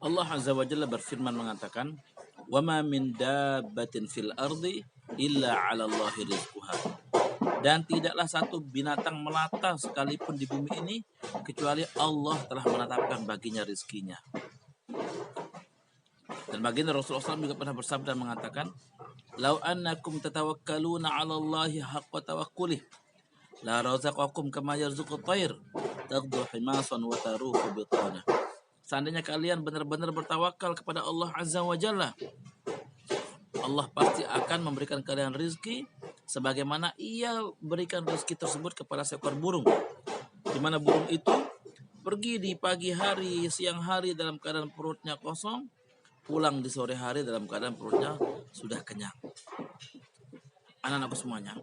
Allah Azza wa Jalla berfirman mengatakan, "Wa ma min dabbatin fil ardi illa 'ala Allahi rizquha." Dan tidaklah satu binatang melata sekalipun di bumi ini kecuali Allah telah menetapkan baginya rizkinya. Dan baginda Rasulullah SAW juga pernah bersabda mengatakan, "Lau annakum tatawakkaluna 'ala Allahi haqqa tawakkulih, la razaqakum kama yarzuqut thair, taghdu himasan wa taruhu bitana." Seandainya kalian benar-benar bertawakal kepada Allah Azza wa Jalla, Allah pasti akan memberikan kalian rizki sebagaimana ia berikan rizki tersebut kepada seekor burung. Di mana burung itu pergi di pagi hari, siang hari dalam keadaan perutnya kosong, pulang di sore hari dalam keadaan perutnya sudah kenyang. Anak-anakku semuanya,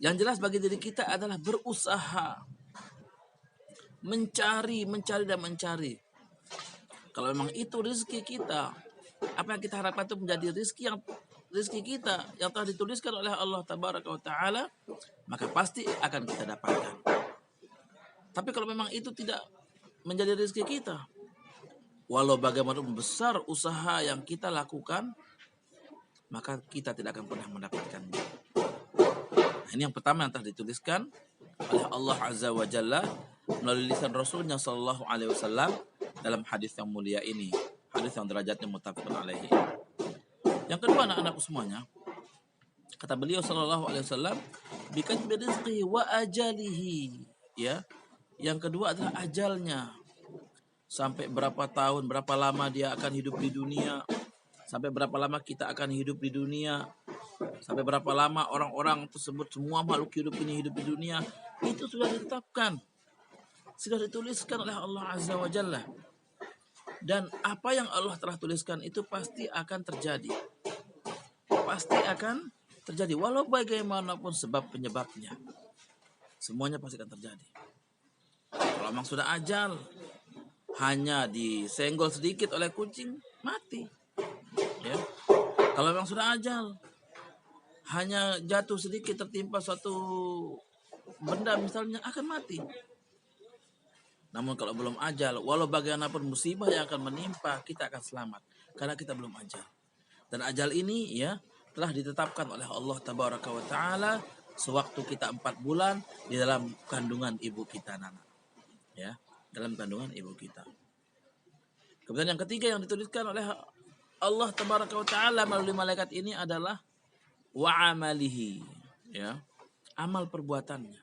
yang jelas bagi diri kita adalah berusaha mencari dan mencari. Kalau memang itu rezeki kita, apa yang kita harapkan itu menjadi rezeki kita yang telah dituliskan oleh Allah Tabaraka wa Ta'ala, maka pasti akan kita dapatkan. Tapi kalau memang itu tidak menjadi rezeki kita, walau bagaimanapun besar usaha yang kita lakukan, maka kita tidak akan pernah mendapatkannya. Nah, ini yang pertama yang telah dituliskan oleh Allah Azza wa Jalla melalui lisan Rasulnya Sallallahu Alaihi Wasallam dalam hadis yang mulia ini, hadis yang derajatnya muttafaqun alaihi. Yang kedua, anak-anakku semuanya, kata beliau Sallallahu Alaihi Wasallam, bikatbi rizqihi wa ajalihi, ya. Yang kedua adalah ajalnya. Sampai berapa tahun, berapa lama dia akan hidup di dunia, sampai berapa lama kita akan hidup di dunia, sampai berapa lama orang-orang tersebut, semua makhluk hidup ini hidup di dunia, itu sudah ditetapkan, sudah dituliskan oleh Allah Azza wa Jalla. Dan apa yang Allah telah tuliskan itu pasti akan terjadi. Pasti akan terjadi. Walau bagaimanapun sebab penyebabnya, semuanya pasti akan terjadi. Kalau memang sudah ajal, hanya disenggol sedikit oleh kucing, mati. Ya. Kalau memang sudah ajal, hanya jatuh sedikit tertimpa suatu benda misalnya, akan mati. Namun kalau belum ajal, walau bagaimanapun musibah yang akan menimpa, kita akan selamat karena kita belum ajal. Dan ajal ini ya telah ditetapkan oleh Allah Tabaraka wa Ta'ala sewaktu kita 4 bulan di dalam kandungan ibu kita, Nana. Ya, dalam kandungan ibu kita. Kemudian yang ketiga yang dituliskan oleh Allah Tabaraka wa Ta'ala melalui malaikat ini adalah wa amalihi, ya, amal perbuatannya.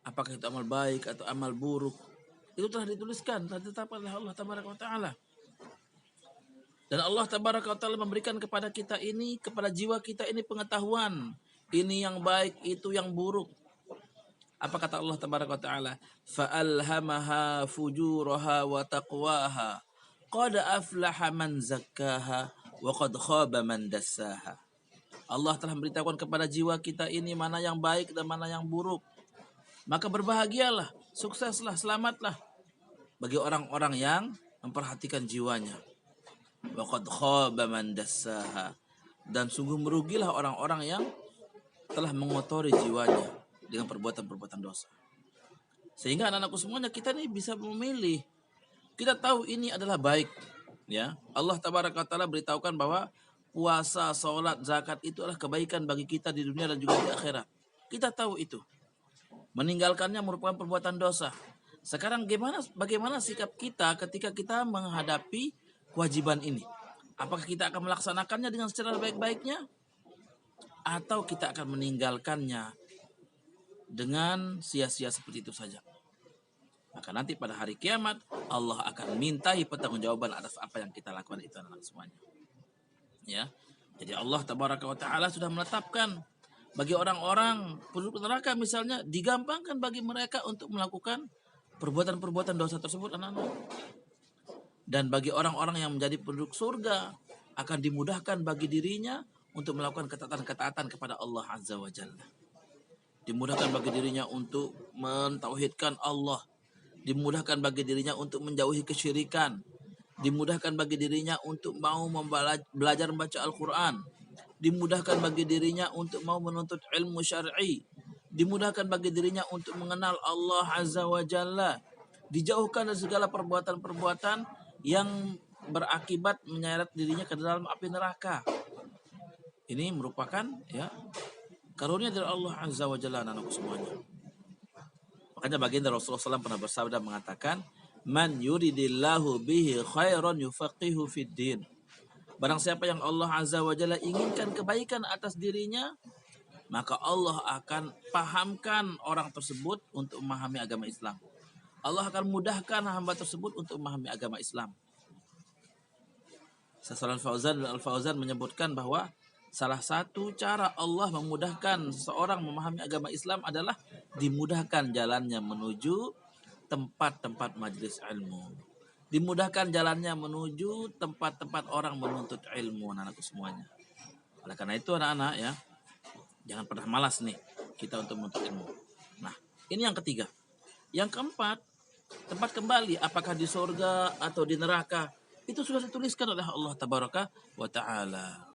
Apakah itu amal baik atau amal buruk, itu telah dituliskan, telah ditetapkan oleh Allah Tabaraka wa Ta'ala. Dan Allah Tabaraka wa Ta'ala memberikan kepada kita ini, kepada jiwa kita ini pengetahuan, ini yang baik, itu yang buruk. Apa kata Allah Tabaraka wa Ta'ala? Fa'alhamaha fujuraha wa taqwaha qad aflaha man zakkaha wa qad khaba man dassaha. Allah telah memberitahukan kepada jiwa kita ini mana yang baik dan mana yang buruk. Maka berbahagialah, sukseslah, selamatlah bagi orang-orang yang memperhatikan jiwanya. Wa qad khaba man dassaha. Dan sungguh merugilah orang-orang yang telah mengotori jiwanya dengan perbuatan-perbuatan dosa. Sehingga anak-anakku semuanya, kita ini bisa memilih. Kita tahu ini adalah baik, ya. Allah Tabaraka Ta'ala beritahukan bahwa puasa, salat, zakat itu adalah kebaikan bagi kita di dunia dan juga di akhirat. Kita tahu itu. Meninggalkannya merupakan perbuatan dosa. Sekarang bagaimana sikap kita ketika kita menghadapi kewajiban ini? Apakah kita akan melaksanakannya dengan secara baik-baiknya, atau kita akan meninggalkannya dengan sia-sia seperti itu saja? Maka nanti pada hari kiamat Allah akan mintai pertanggungjawaban atas apa yang kita lakukan itu, anak-anak semuanya. Ya. Jadi Allah Tabaraka wa Ta'ala sudah menetapkan bagi orang-orang penduduk neraka misalnya, digampangkan bagi mereka untuk melakukan perbuatan-perbuatan dosa tersebut, anak-anak. Dan bagi orang-orang yang menjadi penduduk surga, akan dimudahkan bagi dirinya untuk melakukan ketaatan-ketaatan kepada Allah Azza wa Jalla. Dimudahkan bagi dirinya untuk mentauhidkan Allah. Dimudahkan bagi dirinya untuk menjauhi kesyirikan. Dimudahkan bagi dirinya untuk mau belajar membaca Al-Quran. Dimudahkan bagi dirinya untuk mau menuntut ilmu syar'i. Dimudahkan bagi dirinya untuk mengenal Allah Azza wa Jalla. Dijauhkan dari segala perbuatan-perbuatan yang berakibat menyeret dirinya ke dalam api neraka. Ini merupakan ya karunia dari Allah Azza wa Jalla anak semuanya. Makanya baginda Rasulullah SAW pernah bersabda mengatakan, "Man yuridillahu bihi khairan yufaqihu fid din." Barang siapa yang Allah Azza wa Jalla inginkan kebaikan atas dirinya, maka Allah akan pahamkan orang tersebut untuk memahami agama Islam. Allah akan mudahkan hamba tersebut untuk memahami agama Islam. Syaikh Al-Fauzan menyebutkan bahwa salah satu cara Allah memudahkan seseorang memahami agama Islam adalah dimudahkan jalannya menuju tempat-tempat majelis ilmu. Dimudahkan jalannya menuju tempat-tempat orang menuntut ilmu, anak-anakku semuanya. Oleh karena itu anak-anak ya, jangan pernah malas nih kita untuk menuntut ilmu. Nah, ini yang ketiga. Yang keempat, tempat kembali apakah di surga atau di neraka, itu sudah dituliskan oleh Allah Tabaraka wa Ta'ala.